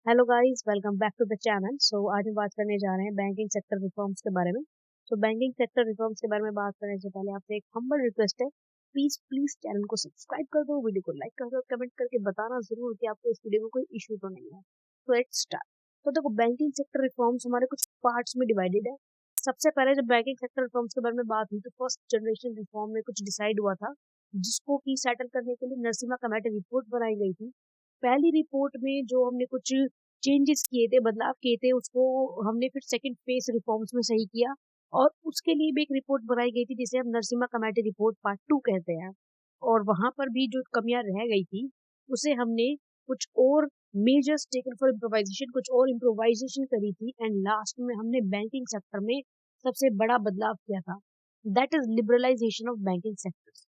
Hello guys, welcome back to the channel. आज हम बात करने जा रहे हैं बैंकिंग सेक्टर रिफॉर्म्स के बारे में। बैंकिंग सेक्टर रिफॉर्म्स के बारे में बात करने से पहले आपसे एक हम्बल रिक्वेस्ट है। प्लीज प्लीज चैनल को सब्सक्राइब कर दो, वीडियो को लाइक कर दो, कमेंट करके बताना जरूर कि आपको इस वीडियो में कोई इशू तो नहीं है। तो लेट्स स्टार्ट। तो देखो, बैंकिंग सेक्टर रिफॉर्म्स हमारे कुछ पार्ट्स में डिवाइडेड है। सबसे पहले जब बैंकिंग सेक्टर रिफॉर्म्स के बारे में बात हुई तो फर्स्ट जनरेशन रिफॉर्म में कुछ डिसाइड हुआ था, जिसको की सेटल करने के लिए नरसिम्हा कमेटी रिपोर्ट बनाई गई थी। पहली रिपोर्ट में जो हमने कुछ चेंजेस किए थे, बदलाव किए थे, उसको हमने फिर सेकंड फेज रिफॉर्म्स में सही किया और उसके लिए भी एक रिपोर्ट बनाई गई थी जिसे हम नरसिम्हा कमेटी रिपोर्ट पार्ट 2 कहते हैं। और वहां पर भी जो कमियां रह गई थी उसे हमने कुछ और मेजर्स टेकन फॉर इम्प्रोवाइजेशन, कुछ और इम्प्रोवाइजेशन करी थी एंड लास्ट में हमने बैंकिंग सेक्टर में सबसे बड़ा बदलाव किया था, that is liberalisation of banking sector.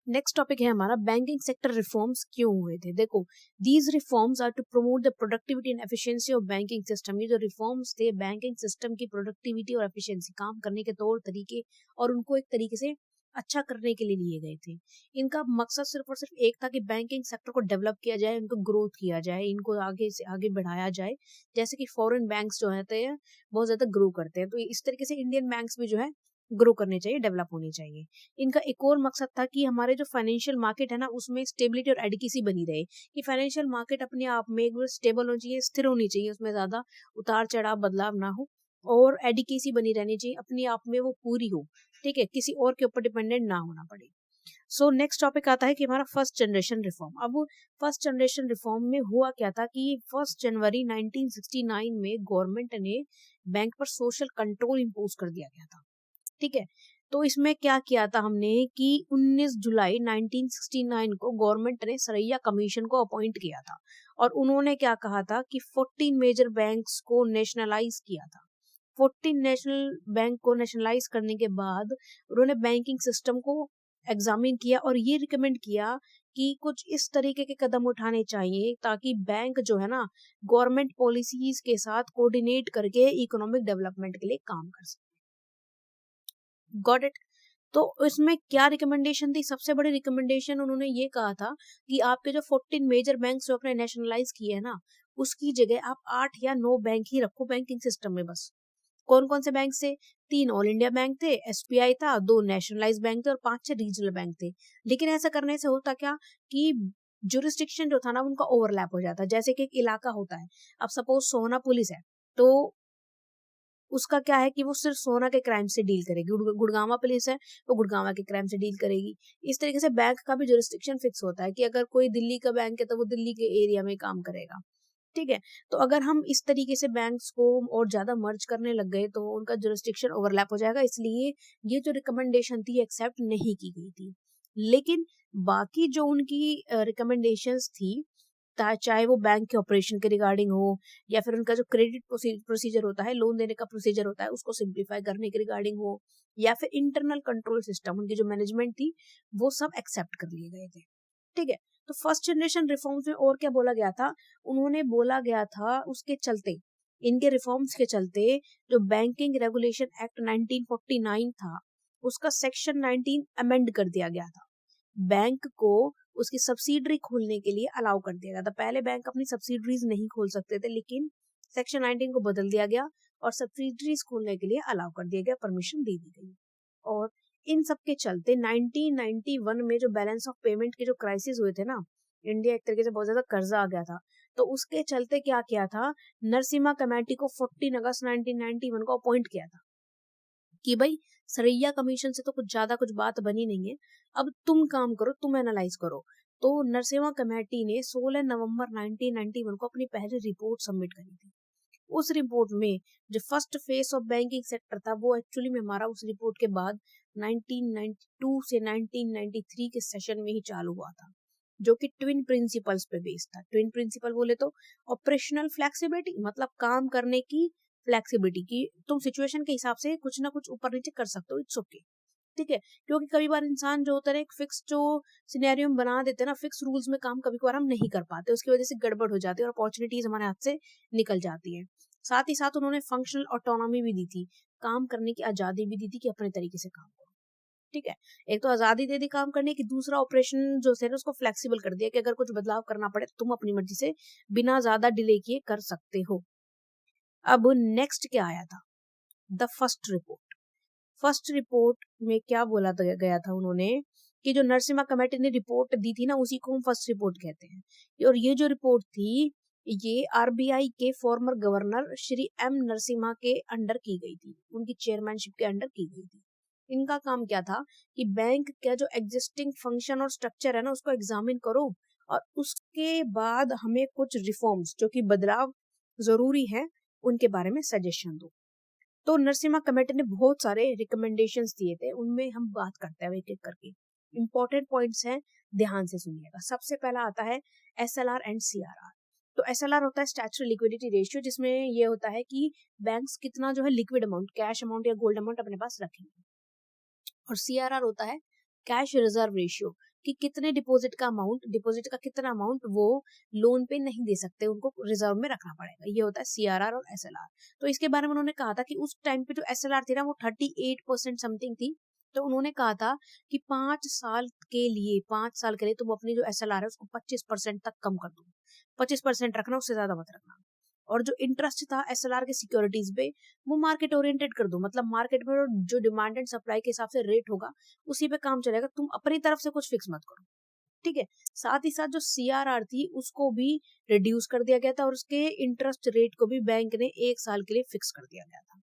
Next topic है हमारा बैंकिंग सेक्टर रिफॉर्म्स क्यों हुए थे। देखो, these reforms are to promote the productivity and efficiency of banking system. ये जो रिफॉर्म्स थे बैंकिंग सिस्टम की प्रोडक्टिविटी और एफिशिएंसी, काम करने के तौर तरीके और उनको एक तरीके से अच्छा करने के लिए लिए गए थे। इनका मकसद सिर्फ और सिर्फ एक था कि बैंकिंग सेक्टर को डेवलप किया जाए, इनको ग्रोथ किया जाए, इनको आगे से आगे बढ़ाया जाए। जैसे कि फॉरेन बैंक्स जो होते हैं बहुत ज्यादा ग्रो करते हैं, तो इस तरीके से इंडियन बैंक्स भी जो है ग्रो करने चाहिए, डेवलप होने चाहिए। इनका एक और मकसद था कि हमारे जो फाइनेंशियल मार्केट है ना, उसमें स्टेबिलिटी और एडिकेसी बनी रहे, कि फाइनेंशियल मार्केट अपने आप में एक बार स्टेबल होनी चाहिए, स्थिर होनी चाहिए, उसमें ज्यादा उतार चढ़ाव बदलाव ना हो और एडिकेसी बनी रहनी चाहिए, अपने आप में वो पूरी हो। ठीक है, किसी और के ऊपर डिपेंडेंट ना होना पड़े। नेक्स्ट टॉपिक आता है कि हमारा फर्स्ट जनरेशन रिफॉर्म। अब फर्स्ट जनरेशन रिफॉर्म में हुआ क्या था कि 1 जनवरी 1969 में गवर्नमेंट ने बैंक पर सोशल कंट्रोल इम्पोज कर दिया गया था। ठीक है, तो इसमें क्या किया था हमने कि 19 जुलाई 1969 को गवर्नमेंट ने सरैया कमीशन को अपॉइंट किया था और उन्होंने क्या कहा था कि 14 मेजर बैंक्स को नेशनलाइज किया था। 14 नेशनल बैंक को नेशनलाइज करने के बाद उन्होंने बैंकिंग सिस्टम को एग्जामिन किया और ये रिकमेंड किया कि कुछ इस तरीके के कदम उठाने चाहिए ताकि बैंक जो है ना, गवर्नमेंट पॉलिसीज के साथ कोऑर्डिनेट करके इकोनॉमिक डेवलपमेंट के लिए काम कर सके। Got it. तो इसमें क्या रिकमेंडेशन थी? सबसे बड़ी रिकमेंडेशन उन्होंने ये कहा था कि आपके जो 14 मेजर बैंक्स जो अपने नेशनलाइज किए हैं ना, उसकी जगह आप 8 या 9 बैंक ही रखो बैंकिंग सिस्टम में बस। कौन कौन से बैंक से? 3 ऑल इंडिया बैंक थे, एसबीआई था, 2 नेशनलाइज बैंक थे और 5 रीजनल बैंक थे। लेकिन ऐसा करने से होता क्या कि जुरिस्डिक्शन जो था ना उनका ओवरलैप हो जाता, जैसे कि एक इलाका होता है। अब सपोज सोना पुलिस है, तो उसका क्या है कि वो सिर्फ सोना के क्राइम से डील करेगी। गुड़गांवा पुलिस है, वो गुड़गांवा के क्राइम से डील करेगी। इस तरीके से बैंक का भी जुरिस्डिक्शन फिक्स होता है कि अगर कोई दिल्ली का बैंक है तो वो दिल्ली के एरिया में काम करेगा। ठीक है, तो अगर हम इस तरीके से बैंक्स को और ज्यादा मर्ज करने लग गए तो उनका जुरिस्डिक्शन ओवरलैप हो जाएगा, इसलिए ये जो रिकमेंडेशन थी एक्सेप्ट नहीं की गई थी। लेकिन बाकी जो उनकी रिकमेंडेशंस थी, चाहे वो बैंक के ऑपरेशन के रिगार्डिंग हो या फिर उनका जो क्रेडिट प्रोसीजर होता है, लोन देने का प्रोसीजर होता है, उसको सिंप्लीफाई करने के रिगार्डिंग हो, या फिर इंटरनल कंट्रोल सिस्टम, उनकी जो मैनेजमेंट थी वो सब एक्सेप्ट कर लिए गए थे। ठीक है, तो फर्स्ट जनरेशन रिफॉर्म्स में और क्या बोला गया था? उन्होंने बोला गया था उसके चलते, इनके रिफॉर्म्स के चलते, जो बैंकिंग रेगुलेशन एक्ट 1949 था उसका सेक्शन 19 अमेंड कर दिया गया था। बैंक को उसकी सब्सिडरी खोलने के लिए अलाउ कर दिया गया था। पहले बैंक अपनी सब्सिडरीज नहीं खोल सकते थे, लेकिन सेक्शन 19 को बदल दिया गया और सब्सिडरीज खोलने के लिए अलाउ कर दिया गया, परमिशन दे दी गई। और इन सब के चलते 1991 में जो बैलेंस ऑफ पेमेंट के जो क्राइसिस हुए थे ना, इंडिया एक तरीके से बहुत ज्यादा कर्जा आ गया था, तो उसके चलते क्या किया था, नरसिम्हा कमेटी को 14 अगस्त 1991 को अपॉइंट किया था कि भाई सरैया कमीशन से तो कुछ ज्यादा कुछ बात बनी नहीं है, अब तुम काम करो, तुम एनालाइज करो। तो नरसिम्हा कमेटी ने 16 नवंबर 1991 को अपनी पहली रिपोर्ट सबमिट करी थी। उस रिपोर्ट में जो first face of banking sector था वो एक्चुअली में हमारा उस रिपोर्ट के बाद 1992 से 1993 के सेशन में ही चालू हुआ था, जो कि ट्विन प्रिंसिपल्स पे बेस्ड था। ट्विन प्रिंसिपल बोले तो ऑपरेशनल फ्लेक्सिबिलिटी, मतलब काम करने की फ्लेक्सिबिलिटी, की तुम सिचुएशन के हिसाब से कुछ ना कुछ ऊपर नीचे कर सकते हो, इट्स ओके। ठीक है, क्योंकि कई बार इंसान जो होता है एक फिक्स जो सिनेरियो में बना देते हैं ना, फिक्स रूल्स में काम कभी कभार हम नहीं कर पाते, उसकी वजह से गड़बड़ हो जाती है और अपॉर्चुनिटीज हमारे हाथ से निकल जाती है। साथ ही साथ उन्होंने फंक्शनल ऑटोनॉमी भी दी थी, काम करने की आजादी भी दी थी कि अपने तरीके से काम करो। ठीक है, एक तो आजादी दे दी काम करने की, दूसरा ऑपरेशन जो है ना उसको फ्लेक्सिबल कर दिया कि अगर कुछ बदलाव करना पड़े तो तुम अपनी मर्जी से बिना ज्यादा डिले किए कर सकते हो। अब नेक्स्ट क्या आया था, the first report. First report में क्या बोला गया था उन्होंने कि जो नरसिम्हा कमेटी ने रिपोर्ट दी थी ना उसी को हम फर्स्ट रिपोर्ट कहते हैं। और ये जो रिपोर्ट थी ये आरबीआई के former governor Shri M Narasimha के अंडर की गई थी, उनकी चेयरमैनशिप के अंडर की गई थी। इनका काम क्या था कि बैंक का जो एग्जिस्टिंग फंक्शन और स्ट्रक्चर है ना उसको एग्जामिन करो और उसके बाद हमें कुछ रिफॉर्म्स जो कि बदलाव जरूरी है उनके बारे में सजेशन दो। तो नरसिम्हा कमेटी ने बहुत सारे रिकमेंडेशंस दिए थे, उनमें हम बात करते हैं एक एक करके। इंपॉर्टेंट पॉइंट्स हैं, ध्यान से सुनिएगा। सबसे पहला आता है एसएलआर एंड सीआरआर। तो एसएलआर होता है स्टैट्यूटरी लिक्विडिटी रेशियो, जिसमें ये होता है कि बैंक्स कितना जो है लिक्विड अमाउंट, कैश अमाउंट या गोल्ड अमाउंट अपने पास रखेंगे। और सीआरआर होता है कैश रिजर्व रेशियो, कि कितने डिपॉजिट का कितना अमाउंट वो लोन पे नहीं दे सकते, उनको रिजर्व में रखना पड़ेगा। ये होता है सीआरआर और एसएलआर। तो इसके बारे में उन्होंने कहा था कि उस टाइम पे जो एसएलआर थी ना वो 38% समथिंग थी। तो उन्होंने कहा था कि 5 साल के लिए तुम अपनी जो एसएलआर है उसको 25% तक कम कर दो, 25% रखना, उससे ज्यादा मत रखना। और जो इंटरेस्ट था एसएलआर के सिक्योरिटीज पे वो मार्केट ओरिएंटेड कर दो, मतलब मार्केट में जो डिमांड एंड सप्लाई के हिसाब से रेट होगा उसी पे काम चलेगा, तुम अपनी तरफ से कुछ फिक्स मत करो, ठीक है। साथ ही साथ जो सीआरआर थी उसको भी रिड्यूस कर दिया गया था और उसके इंटरेस्ट रेट को भी बैंक ने 1 साल के लिए फिक्स कर दिया गया था।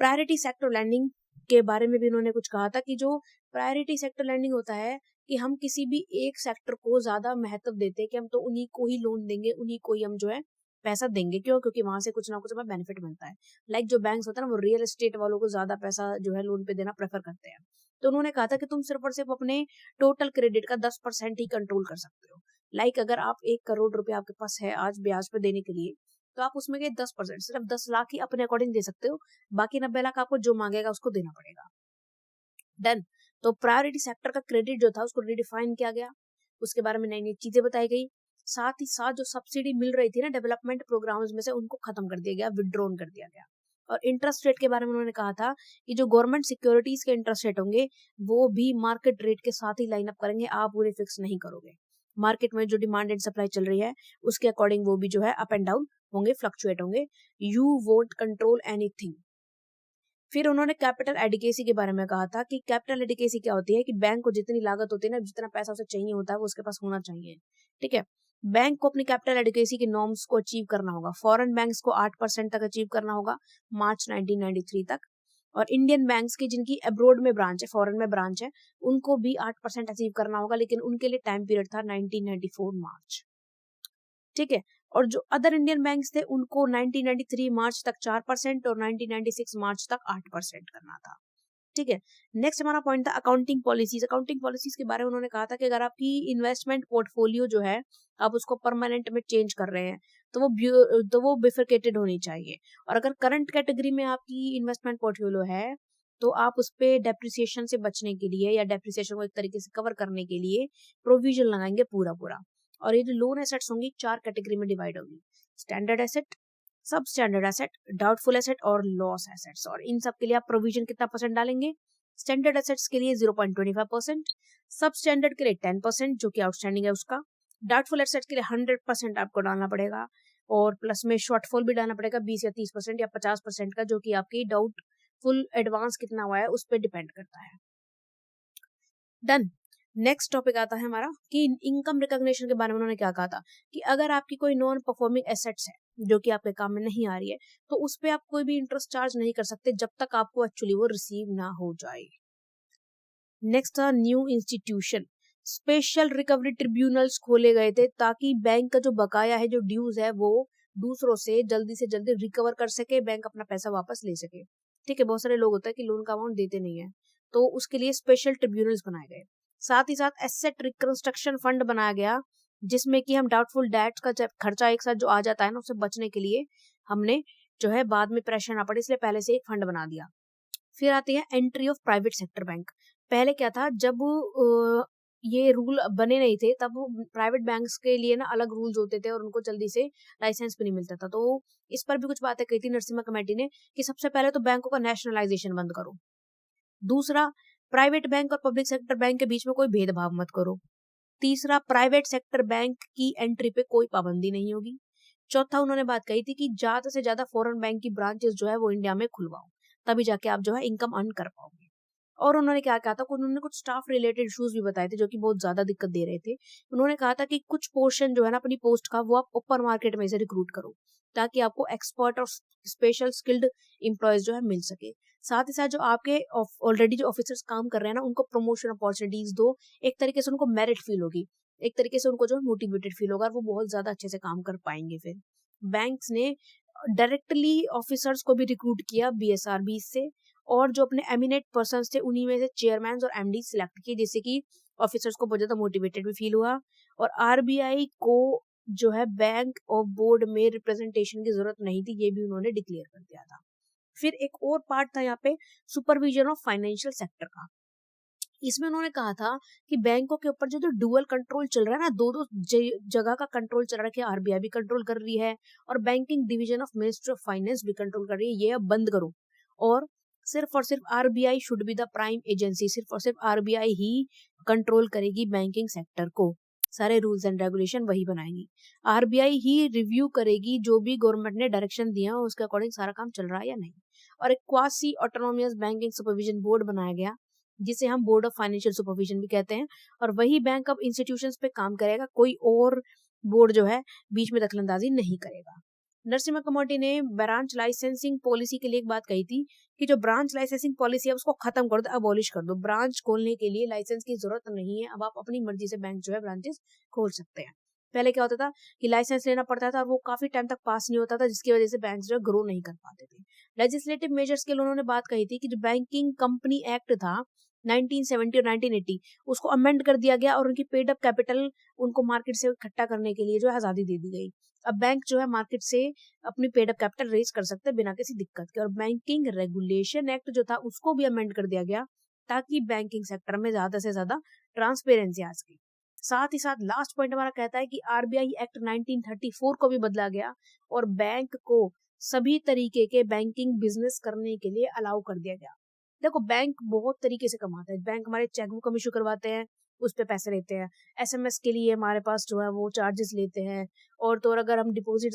प्रायोरिटी सेक्टर लैंडिंग के बारे में भी उन्होंने कुछ कहा था कि जो प्रायोरिटी सेक्टर लैंडिंग होता है कि हम किसी भी एक सेक्टर को ज्यादा महत्व देते हैं कि हम तो उन्हीं को ही लोन देंगे, उन्हीं को ही हम जो है पैसा देंगे। क्यों? क्योंकि वहां से कुछ ना कुछ हमें बेनिफिट मिलता है। लाइक जो बैंक्स होता है ना वो रियल एस्टेट वालों को ज्यादा पैसा जो है लोन पे देना प्रेफर करते हैं। तो उन्होंने कहा था कि तुम सिर्फ और सिर्फ अपने टोटल क्रेडिट का 10% ही कंट्रोल कर सकते हो। लाइक अगर आप 1 करोड़ रुपए आपके पास है आज ब्याज पे देने के लिए, तो आप उसमें के 10%, सिर्फ 10 लाख ही अपने अकॉर्डिंग दे सकते हो, बाकी 90 लाख आपको जो मांगेगा उसको देना पड़ेगा। डन। तो प्रायोरिटी सेक्टर का क्रेडिट जो था उसको रिडिफाइन किया गया, उसके बारे में नई नई चीजें बताई गई। साथ ही साथ जो सब्सिडी मिल रही थी ना डेवलपमेंट प्रोग्राम्स में से उनको खत्म कर दिया गया, विड्रॉन कर दिया गया। और इंटरेस्ट रेट के बारे में उन्होंने कहा था कि जो गवर्नमेंट सिक्योरिटीज के इंटरेस्ट रेट होंगे वो भी मार्केट रेट के साथ ही लाइन अप करेंगे, आप उन्हें फिक्स नहीं करोगे। मार्केट में जो डिमांड एंड सप्लाई चल रही है उसके अकॉर्डिंग वो भी जो है अप एंड डाउन होंगे, फ्लक्चुएट होंगे। You won't control anything. फिर उन्होंने कैपिटल एडिकेसी के बारे में कहा था कि कैपिटल एडिकेसी क्या होती है कि बैंक को जितनी लागत होती है ना, जितना पैसा उसे चाहिए होता है वो उसके पास होना चाहिए, ठीक है। बैंक को अपनी कैपिटल एडिकेसी के नॉर्म्स को अचीव करना होगा। फॉरेन बैंक्स को 8% तक अचीव करना होगा मार्च 1993 तक। और इंडियन बैंक्स की जिनकी अब्रोड में ब्रांच है, फॉरेन में ब्रांच है, उनको भी 8% अचीव करना होगा, लेकिन उनके लिए टाइम पीरियड था 1994 मार्च, ठीक है। और जो अदर इंडियन बैंक्स थे उनको 1993 मार्च तक 4% और 1996 मार्च तक 8% करना था, ठीक है। नेक्स्ट हमारा पॉइंट था अकाउंटिंग पॉलिसीज। अकाउंटिंग पॉलिसीज के बारे में उन्होंने कहा था कि अगर आपकी इन्वेस्टमेंट पोर्टफोलियो जो है आप उसको परमानेंट में चेंज कर रहे हैं तो वो बिफरकेटेड होनी चाहिए। और अगर करंट कैटेगरी में आपकी इन्वेस्टमेंट पोर्टफोलियो है तो आप उस पे डेप्रिसिएशन से बचने के लिए या डेप्रिसिएशन को एक तरीके से कवर करने के लिए प्रोविजन लगाएंगे पूरा पूरा। और ये जो लोन एसेट्स होंगी 4 कैटेगरी में डिवाइड होगी, स्टैंडर्ड एसेट, सब स्टैंडर्ड एसेट, डाउटफुल एसेट और लॉस एसेट्स। और इन सब के लिए आप प्रोविजन कितना परसेंट डालेंगे? स्टैंडर्ड एसेट्स के लिए 0.25%, सब स्टैंडर्ड के लिए 10% जो कि आउटस्टैंडिंग है उसका, डाउटफुल एसेट्स के लिए 100% आपको डालना पड़ेगा, और प्लस में शॉर्टफॉल भी डालना पड़ेगा 20 या 30% या 50% का, जो कि आपकी डाउटफुल एडवांस कितना हुआ है उस पर डिपेंड करता है। डन। नेक्स्ट टॉपिक आता है हमारा कि इनकम रिकॉग्निशन के बारे में उन्होंने क्या कहा था कि अगर आपकी कोई नॉन परफॉर्मिंग एसेट्स है जो कि आपके काम में नहीं आ रही है तो उस पे आप कोई भी इंटरेस्ट चार्ज नहीं कर सकते जब तक आपको एक्चुअली वो रिसीव ना हो जाए। नेक्स्ट था new institution. Special recovery tribunals खोले गए थे ताकि बैंक का जो बकाया है, जो ड्यूज है, वो दूसरों से जल्दी रिकवर कर सके, बैंक अपना पैसा वापस ले सके, ठीक है। बहुत सारे लोग होता है कि लोन का अमाउंट देते नहीं है, तो उसके लिए स्पेशल ट्रिब्यूनल्स बनाए गए। साथ ही साथ एसेट रिकंस्ट्रक्शन फंड बनाया गया, जिसमें कि हम डाउटफुल डेट्स का जब खर्चा एक साथ जो आ जाता है ना, उससे बचने के लिए हमने जो है बाद में प्रेशर ना पड़े इसलिए पहले से एक फंड बना दिया। फिर आती है entry of private sector bank. पहले क्या था, जब ये रूल बने नहीं थे तब प्राइवेट बैंक्स के लिए ना अलग रूल्स होते थे और उनको जल्दी से लाइसेंस भी नहीं मिलता था। तो इस पर भी कुछ बातें कही थी नरसिम्हा कमेटी ने कि सबसे पहले तो बैंकों का नेशनलाइजेशन बंद करो, दूसरा प्राइवेट बैंक और पब्लिक सेक्टर बैंक के बीच में कोई भेदभाव मत करो। तीसरा, प्राइवेट सेक्टर बैंक की एंट्री पे कोई पाबंदी नहीं होगी। चौथा, उन्होंने बात कही थी कि ज्यादा से ज्यादा फॉरेन बैंक की ब्रांचेस जो है वो इंडिया में खुलवाओ, तभी जाके आप जो है इनकम अर्न कर पाओगे। और उन्होंने क्या कहा था, उन्होंने कुछ स्टाफ रिलेटेड इश्यूज भी बताए थे जो कि बहुत ज्यादा दिक्कत दे रहे थे। उन्होंने कहा था कि कुछ पोर्शन जो है ना अपनी पोस्ट का, वो आप ओपन मार्केट में से रिक्रूट करो, ताकि आपको एक्सपर्ट और स्पेशल स्किल्ड एम्प्लॉयज जो है मिल सके। साथ ही साथ जो आपके ऑलरेडी जो ऑफिसर्स काम कर रहे हैं ना, उनको प्रमोशन अपॉर्चुनिटीज दो। एक तरीके से उनको मेरिट फील होगी, एक तरीके से उनको जो है मोटिवेटेड फील होगा और वो बहुत ज्यादा अच्छे से काम कर पाएंगे। फिर बैंक्स ने डायरेक्टली ऑफिसर्स को भी रिक्रूट किया BSRB से, और जो अपने एमिनेट पर्सन थे उन्हीं में से चेयरमैन और MD सिलेक्ट किए, जिससे कि ऑफिसर्स को बहुत ज्यादा मोटिवेटेड भी फील हुआ। और RBI को जो है बैंक और बोर्ड में रिप्रेजेंटेशन की जरूरत नहीं थी, ये भी उन्होंने डिक्लेयर कर दिया था। फिर एक और पार्ट था यहाँ पे सुपरविजन ऑफ फाइनेंशियल सेक्टर का। इसमें उन्होंने कहा था कि बैंकों के ऊपर जो डुअल कंट्रोल चल रहा है ना, दो दो जगह का कंट्रोल चल रहा है, कि RBI भी कंट्रोल कर रही है और banking division of ministry of finance भी कंट्रोल कर रही है, ये अब बंद करो। और सिर्फ RBI should be the prime agency, सिर्फ RBI ही कंट्रोल करेगी बैंकिंग सेक्टर को, सारे रूल्स एंड रेगुलेशन वही बनाएगी। RBI ही रिव्यू करेगी जो भी गवर्नमेंट ने डायरेक्शन दिया है उसके अकॉर्डिंग सारा काम चल रहा है या नहीं। और एक क्वासी ऑटोनोमियस बैंकिंग सुपरविजन बोर्ड बनाया गया, जिसे हम बोर्ड ऑफ फाइनेंशियल सुपरविजन भी कहते हैं, और वही बैंक अब इंस्टीट्यूशंस पे काम करेगा, कोई और बोर्ड जो है बीच में दखलंदाजी नहीं करेगा। नरसिम्हा कमोडी ने ब्रांच लाइसेंसिंग पॉलिसी के लिए एक बात कही थी कि जो ब्रांच लाइसेंसिंग पॉलिसी है उसको खत्म कर दो, अबॉलिश कर दो। ब्रांच खोलने के लिए लाइसेंस की जरूरत नहीं है, अब आप अपनी मर्जी से बैंक जो है ब्रांचेस खोल सकते हैं। पहले क्या होता था कि लाइसेंस लेना पड़ता था और वो काफी टाइम तक पास नहीं होता था, जिसकी वजह से बैंक जो है ग्रो नहीं कर पाते थे। लेजिस्लेटिव मेजर्स के लिए उन्होंने बात कही थी कि जो बैंकिंग कंपनी एक्ट था 1970 और 1980, उसको अमेंड कर दिया गया और उनकी पेड अप कैपिटल उनको मार्केट से इकट्ठा करने के लिए जो है आजादी दे दी गई। अब बैंक जो है मार्केट से अपनी पेड अप कैपिटल रेज कर सकते हैं बिना किसी दिक्कत के। और बैंकिंग रेगुलेशन एक्ट जो था उसको भी अमेंड कर दिया गया, ताकि बैंकिंग सेक्टर में ज्यादा से ज्यादा ट्रांसपेरेंसी आ सके। साथ ही साथ लास्ट पॉइंट हमारा कहता है कि RBI एक्ट 1934 को भी बदला गया और बैंक को सभी तरीके के बैंकिंग बिजनेस करने के लिए अलाउ कर दिया गया। देखो, बैंक बहुत तरीके से कमाता है। बैंक हमारे चेकबुक हम इशू करवाते हैं, उस पे पैसे लेते हैं। SMS के लिए हमारे पास जो है वो चार्जेस लेते हैं, और तो और अगर हम डिपॉजिट